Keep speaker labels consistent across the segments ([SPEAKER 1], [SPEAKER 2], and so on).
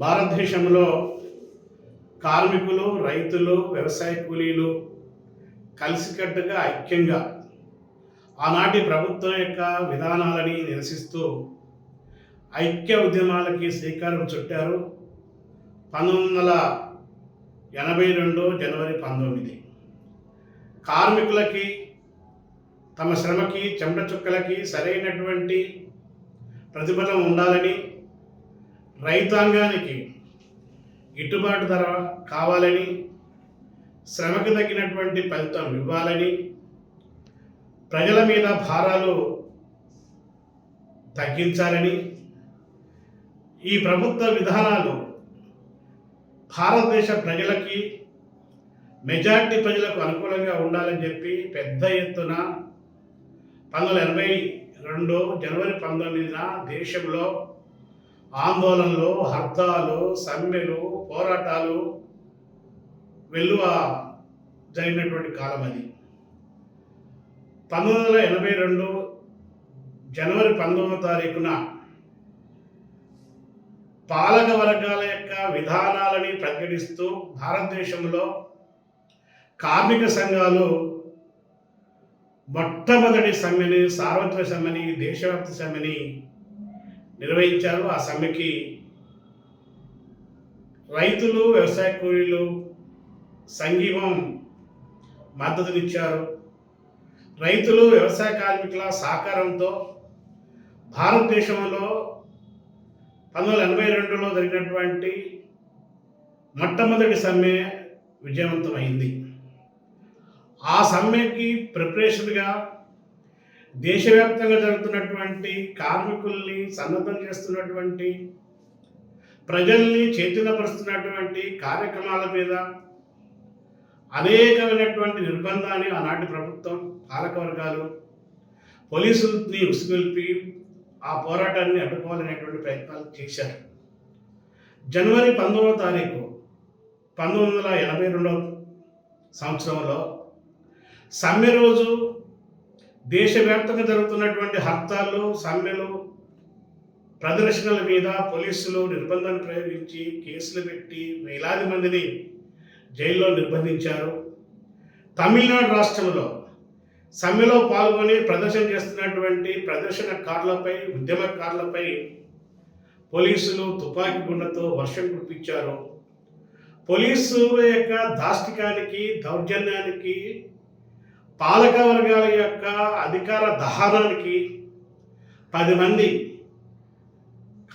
[SPEAKER 1] భారతదేశంలో కార్మికులు, రైతులు, వ్యవసాయ కూలీలు కలిసికట్టుగా ఐక్యంగా ఆనాటి ప్రభుత్వం యొక్క విధానాలని నిరసిస్తూ ఐక్య ఉద్యమాలకి శ్రీకారం చుట్టారు. 1982 జనవరి 19 కార్మికులకి తమ శ్రమకి చెమట చుక్కలకి సరైనటువంటి ప్రతిఫలం ఉండాలని, రైతాంగానికి గిట్టుబాటు ధర కావాలని, శ్రమకు తగినటువంటి ఫలితం ఇవ్వాలని, ప్రజల మీద భారాలు తగ్గించాలని, ఈ ప్రభుత్వ విధానాలు భారతదేశ ప్రజలకి, మెజార్టీ ప్రజలకు అనుకూలంగా ఉండాలని చెప్పి పెద్ద ఎత్తున 1982 జనవరి 19న దేశంలో ఆందోళనలు, హర్తాలు, సమ్మెలు, పోరాటాలు వెల్లువ జరిగినటువంటి కాలం అది. 1982 జనవరి 19వ తారీఖున పాలక వర్గాల యొక్క విధానాలని ప్రకటిస్తూ భారతదేశంలో కార్మిక సంఘాలు మొట్టమొదటి సమ్మెని, సార్వత్రిక సమ్మెని, దేశవ్యాప్త సమ్మెని నిర్వహించారు. ఆ సమ్మెకి రైతులు, వ్యవసాయ కూలీలు సంఘీవం మద్దతునిచ్చారు. రైతులు, వ్యవసాయ కార్మికుల సహకారంతో భారతదేశంలో 1982లో జరిగినటువంటి మొట్టమొదటి సమ్మె విజయవంతమైంది. ఆ సమ్మెకి ప్రిపరేషన్గా దేశవ్యాప్తంగా జరుగుతున్నటువంటి కార్మికుల్ని సన్నద్ధం చేస్తున్నటువంటి, ప్రజల్ని చైతన్యపరుస్తున్నటువంటి కార్యక్రమాల మీద అనేకమైనటువంటి నిర్బంధాన్ని ఆనాటి ప్రభుత్వం, పాలకవర్గాలు, పోలీసుల్ని ఉసుగొల్పి ఆ పోరాటాన్ని అడ్డుకోవాలనేటువంటి ప్రయత్నాలు చేశారు. జనవరి 19వ తారీఖు 1982 సంవత్సరంలో సమ్మె రోజు దేశవ్యాప్తంగా జరుగుతున్నటువంటి హర్తాళ్ళు, సమ్మెలు, ప్రదర్శనల మీద పోలీసులు నిర్బంధాన్ని ప్రయోగించి కేసులు పెట్టి వేలాది మందిని జైల్లో నిర్బంధించారు. తమిళనాడు రాష్ట్రంలో సమ్మెలో పాల్గొని ప్రదర్శన చేస్తున్నటువంటి ప్రదర్శనకారులపై, ఉద్యమకారులపై పోలీసులు తుపాకీ గుండతో వర్షం కురిపించారు. పోలీసుల యొక్క దాష్టికానికి, దౌర్జన్యానికి, పాలక వర్గాల యొక్క అధికార దహనానికి 10 మంది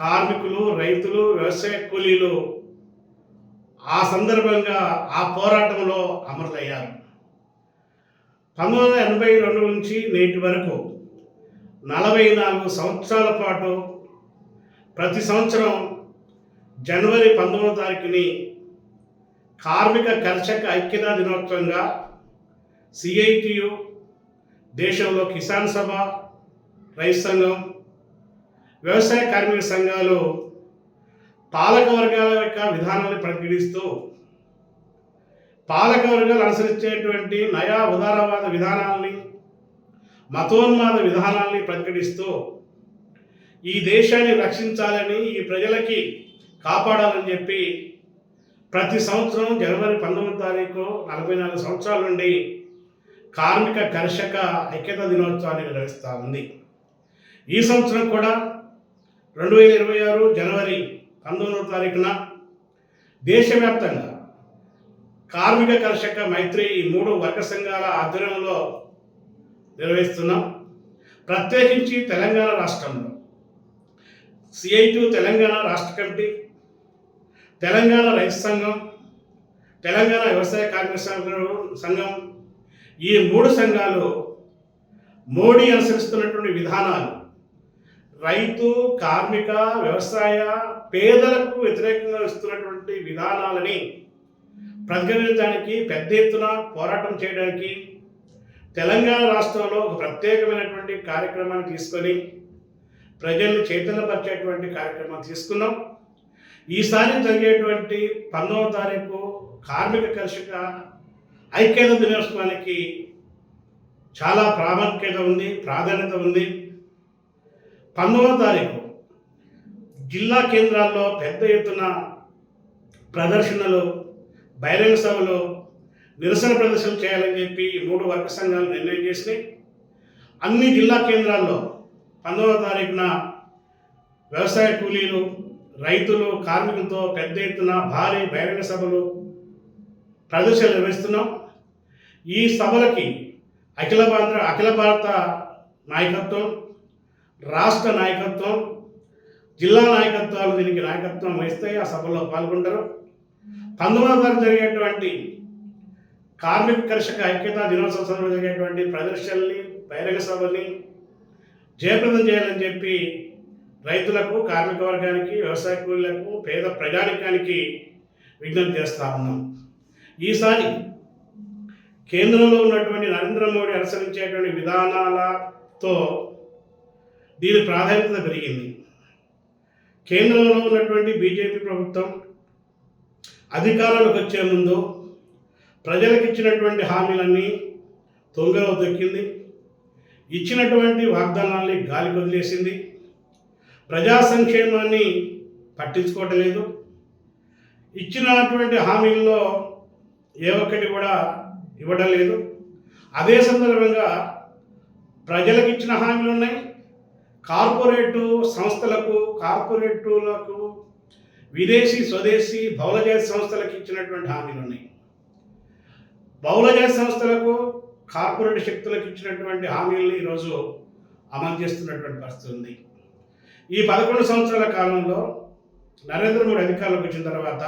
[SPEAKER 1] కార్మికులు, రైతులు, వ్యవసాయ కూలీలు ఆ సందర్భంగా ఆ పోరాటంలో అమరులయ్యారు. 1982 నుంచి నేటి వరకు 44 సంవత్సరాల పాటు ప్రతి సంవత్సరం జనవరి 19వ తారీఖుని కార్మిక కర్షక ఐక్యతా దినోత్సవంగా సిఐటియు, దేశంలో కిసాన్ సభ, రైతు సంఘం, వ్యవసాయ కార్మిక సంఘాలు పాలక వర్గాల యొక్క విధానాన్ని ప్రకటిస్తూ పాలక వర్గాలు అనుసరించేటువంటి నయా ఉదారవాద విధానాలని, మతోన్మాద విధానాలని ప్రకటిస్తూ ఈ దేశాన్ని రక్షించాలని, ఈ ప్రజలకి కాపాడాలని చెప్పి ప్రతి సంవత్సరం జనవరి 19వ తారీఖు 44 సంవత్సరాల నుండి కార్మిక కర్షక ఐక్యతా దినోత్సవాన్ని నిర్వహిస్తూ ఉంది. ఈ సంవత్సరం కూడా 2026 జనవరి 19వ తారీఖున దేశవ్యాప్తంగా కార్మిక కర్షక మైత్రి ఈ 3 వర్గ సంఘాల ఆధ్వర్యంలో నిర్వహిస్తున్నాం. ప్రత్యేకించి తెలంగాణ రాష్ట్రంలో సిఐటియు తెలంగాణ రాష్ట్ర కమిటీ, తెలంగాణ రైతు సంఘం, తెలంగాణ వ్యవసాయ కార్మిక సంఘం, ఈ 3 సంఘాలు మోడీ అనుసరిస్తున్నటువంటి విధానాలు, రైతు, కార్మిక, వ్యవసాయ, పేదలకు వ్యతిరేకంగా ఇస్తున్నటువంటి విధానాలని ప్రతిఘటించడానికి, పెద్ద ఎత్తున పోరాటం చేయడానికి తెలంగాణ రాష్ట్రంలో ఒక ప్రత్యేకమైనటువంటి కార్యక్రమాన్ని తీసుకొని ప్రజల్ని చైతన్యపరిచేటువంటి కార్యక్రమాన్ని తీసుకున్నాం. ఈసారి జరిగేటువంటి 19వ తారీఖు కార్మిక కర్షక ఐక్యత దినోత్సవానికి చాలా ప్రాముఖ్యత ఉంది, ప్రాధాన్యత ఉంది. 19వ తారీఖు జిల్లా కేంద్రాల్లో పెద్ద ఎత్తున ప్రదర్శనలు, బహిరంగ సభలు, నిరసన ప్రదర్శనలు చేయాలని చెప్పి ఈ 3 వర్గ సంఘాలు నిర్ణయం చేసినాయి. అన్ని జిల్లా కేంద్రాల్లో 19వ తారీఖున వ్యవసాయ కూలీలు, రైతులు, కార్మికులతో పెద్ద ఎత్తున భారీ బహిరంగ సభలు, ప్రదర్శనలు నిర్వహిస్తున్నాం. ఈ సభలకి అఖిల భారత నాయకత్వం, రాష్ట్ర నాయకత్వం, జిల్లా నాయకత్వాలు దీనికి నాయకత్వం వహిస్తాయి. ఆ సభల్లో పాల్గొంటారు. 19వ తారీఖు జరిగేటువంటి కార్మిక కర్షక ఐక్యతా దినోత్సవం సందర్భంగా జరిగేటువంటి ప్రదర్శనల్ని, బహిరంగ సభల్ని జయప్రదం చేయాలని చెప్పి రైతులకు, కార్మిక వర్గానికి, వ్యవసాయ కూలీలకు, పేద ప్రజానికానికి విజ్ఞప్తి చేస్తూ ఉన్నాం. ఈసారి కేంద్రంలో ఉన్నటువంటి నరేంద్ర మోడీ అనుసరించేటువంటి విధానాలతో దీని ప్రాధాన్యత పెరిగింది. కేంద్రంలో ఉన్నటువంటి బీజేపీ ప్రభుత్వం అధికారంలోకి వచ్చే ముందు ప్రజలకు ఇచ్చినటువంటి హామీలన్నీ తొంగలో దొక్కింది. ఇచ్చినటువంటి వాగ్దానాల్ని గాలికి వదిలేసింది. ప్రజా సంక్షేమాన్ని పట్టించుకోవటం లేదు. ఇచ్చినటువంటి హామీల్లో ఏ ఒక్కటి కూడా ఇవ్వడం లేదు. అదే సందర్భంగా ప్రజలకు ఇచ్చిన హామీలు ఉన్నాయి, కార్పొరేటు సంస్థలకు, కార్పొరేటులకు, విదేశీ, స్వదేశీ, బహుళజాతి సంస్థలకు ఇచ్చినటువంటి హామీలు ఉన్నాయి. బహుళజాతి సంస్థలకు, కార్పొరేట్ శక్తులకు ఇచ్చినటువంటి హామీలను ఈరోజు అమలు చేస్తున్నటువంటి పరిస్థితి ఉంది. ఈ 11 సంవత్సరాల కాలంలో నరేంద్ర మోడీ అధికారంలోకి వచ్చిన తర్వాత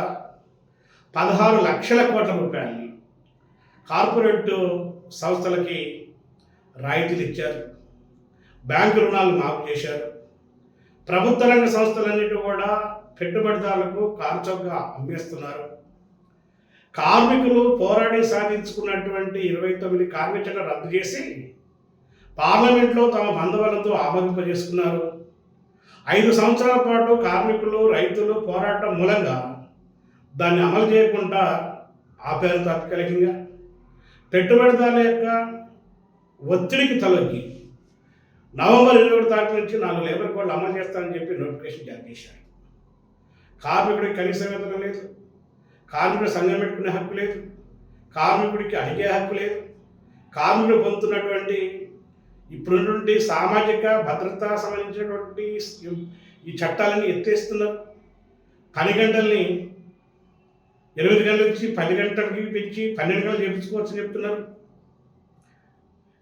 [SPEAKER 1] 16 లక్షల కోట్ల రూపాయలని కార్పొరేట్ సంస్థలకి రాయితీలు ఇచ్చారు. బ్యాంకు రుణాలు మాఫ్ చేశారు. ప్రభుత్వ రంగ సంస్థలన్నిటి కూడా పెట్టుబడిదారులకు కారుచౌకగా అమ్మేస్తున్నారు. కార్మికులు పోరాడి సాధించుకున్నటువంటి 29 కార్మిక చట్టాలు రద్దు చేసి పార్లమెంట్లో తమ బంధువులతో ఆమోదింపజేసుకున్నారు. 5 సంవత్సరాల పాటు కార్మికులు, రైతులు పోరాటం మూలంగా దాన్ని అమలు చేయకుండా ఆపారు. తాత్కాలికంగా పెట్టుబడిదారుల యొక్క ఒత్తిడికి తలొగ్గి నవంబర్ 21 తారీఖు నుంచి 4 లేబర్ కోడ్లు అమలు చేస్తానని చెప్పి నోటిఫికేషన్ జారీ చేశారు. కార్మికుడికి కనీస వేతనం లేదు, కార్మికుడు సంఘం పెట్టుకునే హక్కు లేదు, కార్మికుడికి అడిగే హక్కు లేదు. కార్మికుడు పొందుతున్నటువంటి ఇప్పుడున్నటువంటి సామాజిక భద్రత సంబంధించినటువంటి ఈ చట్టాలన్నీ ఎత్తేస్తున్నారు. పని గంటల్ని 8 గంటల నుంచి 10 గంటలకి పెంచి 12 గంటలు చేయించుకోవచ్చని చెప్తున్నారు.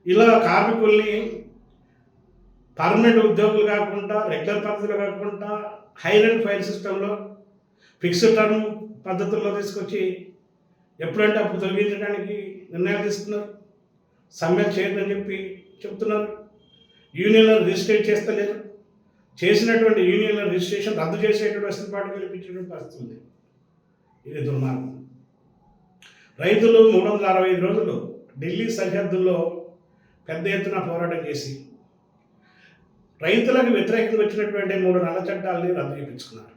[SPEAKER 1] ఇలా కార్మికుల్ని పర్మనెంట్ ఉద్యోగులు కాకుండా, రెగ్యులర్ పద్ధతిలో కాకుండా, హైర్ అండ్ ఫైర్ సిస్టంలో ఫిక్స్డ్ టర్మ్ పద్ధతుల్లో తీసుకొచ్చి ఎప్పుడంటే అప్పుడు తొలగించడానికి నిర్ణయాలు తీసుకున్నారు. సమ్మె చేయొద్దని చెప్పి చెప్తున్నారు. యూనియన్లను రిజిస్ట్రేట్ చేస్తలేరు. చేసినటువంటి యూనియన్ల రిజిస్ట్రేషన్ రద్దు చేసేటువంటి వెసులుబాటు కల్పించేటువంటి పరిస్థితి ఉంది. ఇది దుర్మార్గం. రైతులు 365 రోజులు ఢిల్లీ సరిహద్దుల్లో పెద్ద ఎత్తున పోరాటం చేసి రైతులకు వ్యతిరేకంగా వచ్చినటువంటి 3 నల్ల చట్టాలని రద్దు చేయించుకున్నారు.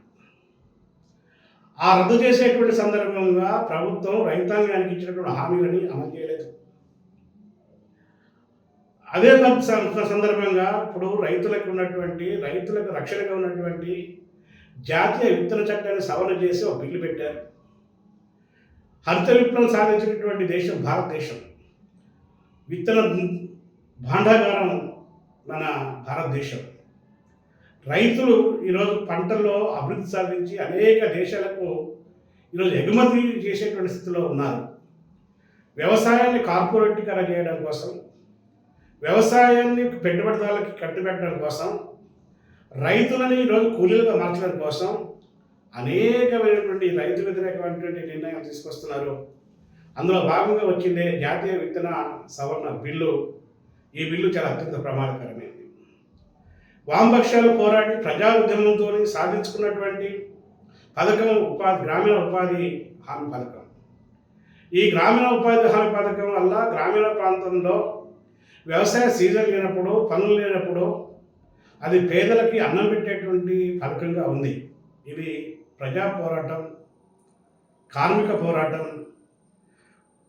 [SPEAKER 1] ఆ రద్దు చేసేటువంటి సందర్భంగా ప్రభుత్వం రైతాంగానికి ఇచ్చినటువంటి హామీలని అమలు చేయలేదు. అదే సందర్భంగా ఇప్పుడు రైతులకు రక్షణగా ఉన్నటువంటి జాతీయ విత్తన చట్టాన్ని సవరణ చేసి ఒక బిల్లు పెట్టారు. హరిత విప్లవం సాధించినటువంటి దేశం భారతదేశం. విత్తన భాండాగారం మన భారతదేశం. రైతులు ఈరోజు పంటల్లో అభివృద్ధి సాధించి అనేక దేశాలకు ఈరోజు ఎగుమతి చేసేటువంటి స్థితిలో ఉన్నారు. వ్యవసాయాన్ని కార్పొరేటీకరణ చేయడం కోసం, వ్యవసాయాన్ని పెట్టుబడిదారులకి కట్టుబెట్టడం కోసం, రైతులని ఈరోజు కూలీలుగా మార్చడం కోసం అనేకమైనటువంటి రైతు వ్యతిరేకమైనటువంటి నిర్ణయాలు తీసుకొస్తున్నారు. అందులో భాగంగా వచ్చిందే జాతీయ విత్తన సవరణ బిల్లు. ఈ బిల్లు చాలా అత్యంత ప్రమాదకరమైనది. వామపక్షాలు పోరాడి ప్రజా ఉద్యమంతో సాధించుకున్నటువంటి పథకం గ్రామీణ ఉపాధి హామీ పథకం. ఈ గ్రామీణ ఉపాధి హామీ పథకం వల్ల గ్రామీణ ప్రాంతంలో వ్యవసాయ సీజన్ లేనప్పుడు, పనులు లేనప్పుడు అది పేదలకి అన్నం పెట్టేటువంటి పథకంగా ఉంది. ఇది ప్రజా పోరాటం, కార్మిక పోరాటం,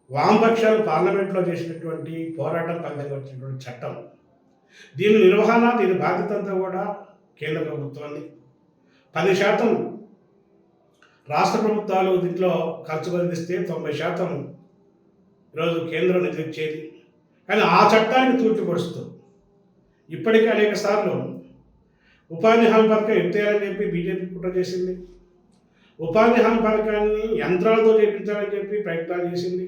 [SPEAKER 1] వామపక్షాలు పార్లమెంట్లో చేసినటువంటి పోరాటం ఫలితంగా వచ్చినటువంటి చట్టం. దీని నిర్వహణ, దీని బాధ్యత అంతా కూడా కేంద్ర ప్రభుత్వాన్ని. 10% రాష్ట్ర ప్రభుత్వాలు దీంట్లో ఖర్చు బదిలిస్తే 90% ఈరోజు కేంద్రం నిధులిచ్చేది. కానీ ఆ చట్టానికి తూట్లు పొడుస్తూ ఇప్పటికే అనేక సార్లు ఉపాధి హామీ పథకం ఎత్తేయాలని చెప్పి బీజేపీ కుట్ర చేసింది. ఉపాధి హామీ పథకాన్ని యంత్రాలతో చేయించాలని చెప్పి ప్రయత్నాలు చేసింది.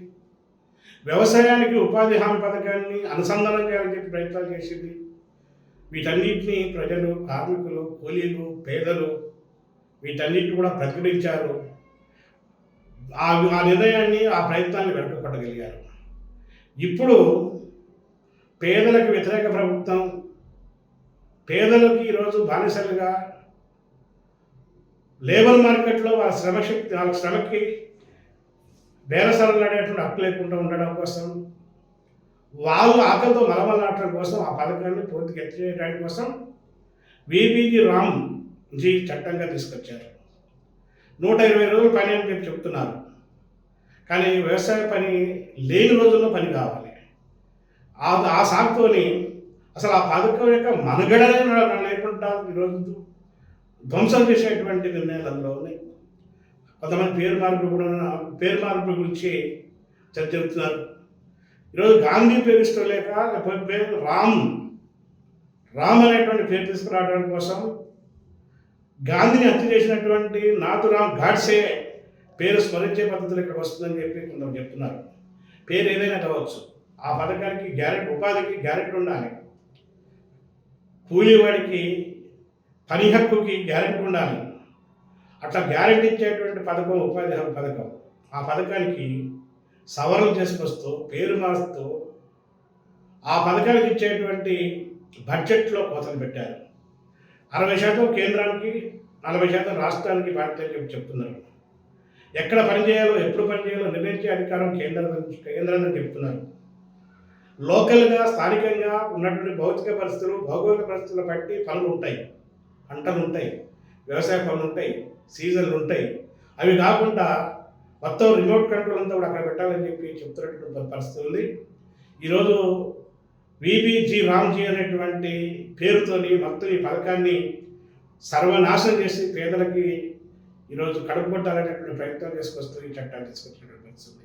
[SPEAKER 1] వ్యవసాయానికి ఉపాధి హామీ పథకాన్ని అనుసంధానం చేయాలని చెప్పి ప్రయత్నాలు చేసింది. వీటన్నిటిని ప్రజలు, కార్మికులు, కూలీలు, పేదలు వీటన్నిటిని కూడా ప్రతిఘటించారు. ఆ నిర్ణయాన్ని, ఆ ప్రయత్నాన్ని వెనకపట్టగలిగారు. ఇప్పుడు పేదలకు వ్యతిరేక ప్రభుత్వం పేదలకు ఈరోజు బానిసలుగా లేబర్ మార్కెట్లో వాళ్ళ శ్రమకి బేరసారాలు హక్కు లేకుండా ఉండడం కోసం, వాళ్ళు ఆకలితో మలమలాడటం కోసం ఆ పథకాన్ని పూర్తిగా ఎత్తివేయడానికి కోసం విబిజి రామ్జీ చట్టంగా తీసుకొచ్చారు. 120 రోజులు పని అని చెప్పి చెప్తున్నారు. కానీ వ్యవసాయ పని లేని రోజుల్లో పని కావాలి. ఆ సాగుతోని అసలు ఆ పథకం యొక్క మనుగడనే లేకుండా ఈరోజు ధ్వంసం చేసేటువంటి నిర్ణయాలు అందులో ఉన్నాయి. కొంతమంది పేరు మార్పు గురించి చర్చ చెబుతున్నారు. ఈరోజు గాంధీ పేరు ఇష్టం లేక, లేకపోతే పేరు రామ్ అనేటువంటి పేరు తీసుకురావడానికి కోసం గాంధీని హత్య చేసినటువంటి నాథురామ్ గాడ్సే పేరు స్మరించే పద్ధతులు ఇక్కడ వస్తుందని చెప్పి కొందరు చెప్తున్నారు. పేరు ఏదైనా కావచ్చు, ఆ పథకానికి ఉపాధికి గ్యారెంటీ ఉండాలి. కూలీవాడికి పని హక్కుకి గ్యారెంటీ ఉండాలి. అట్లా గ్యారెంటీ ఇచ్చేటువంటి పథకం ఉపాధి హామీ పథకం. ఆ పథకానికి సవరణలు చేసుకొస్తూ, పేరు మారుస్తూ ఆ పథకానికి ఇచ్చేటువంటి బడ్జెట్లో కోతలు పెట్టారు. 60% కేంద్రానికి, 40% రాష్ట్రానికి బాధ్యత చెప్తున్నారు. ఎక్కడ పనిచేయాలో, ఎప్పుడు పనిచేయాలో నిర్ణయించే అధికారం కేంద్రాన్ని చెప్తున్నారు. లోకల్గా, స్థానికంగా ఉన్నటువంటి భౌతిక పరిస్థితులు, భౌగోళిక పరిస్థితులు బట్టి పనులు ఉంటాయి, పంటలు ఉంటాయి, వ్యవసాయ పనులు ఉంటాయి, సీజన్లు ఉంటాయి. అవి కాకుండా మొత్తం రిమోట్ కంట్రోల్ అంతా కూడా అక్కడ పెట్టాలని చెప్పి చెప్తున్నటువంటి పరిస్థితి ఉంది. ఈరోజు విబిజి రామ్జీ అనేటువంటి పేరుతోని మొత్తం ఈ పథకాన్ని సర్వనాశనం చేసి పేదలకి ఈరోజు కడుపు కొట్టాలనేటువంటి ప్రయత్నం చేసుకొస్తూ ఈ చట్టాన్ని తీసుకొచ్చినటువంటి పరిస్థితి.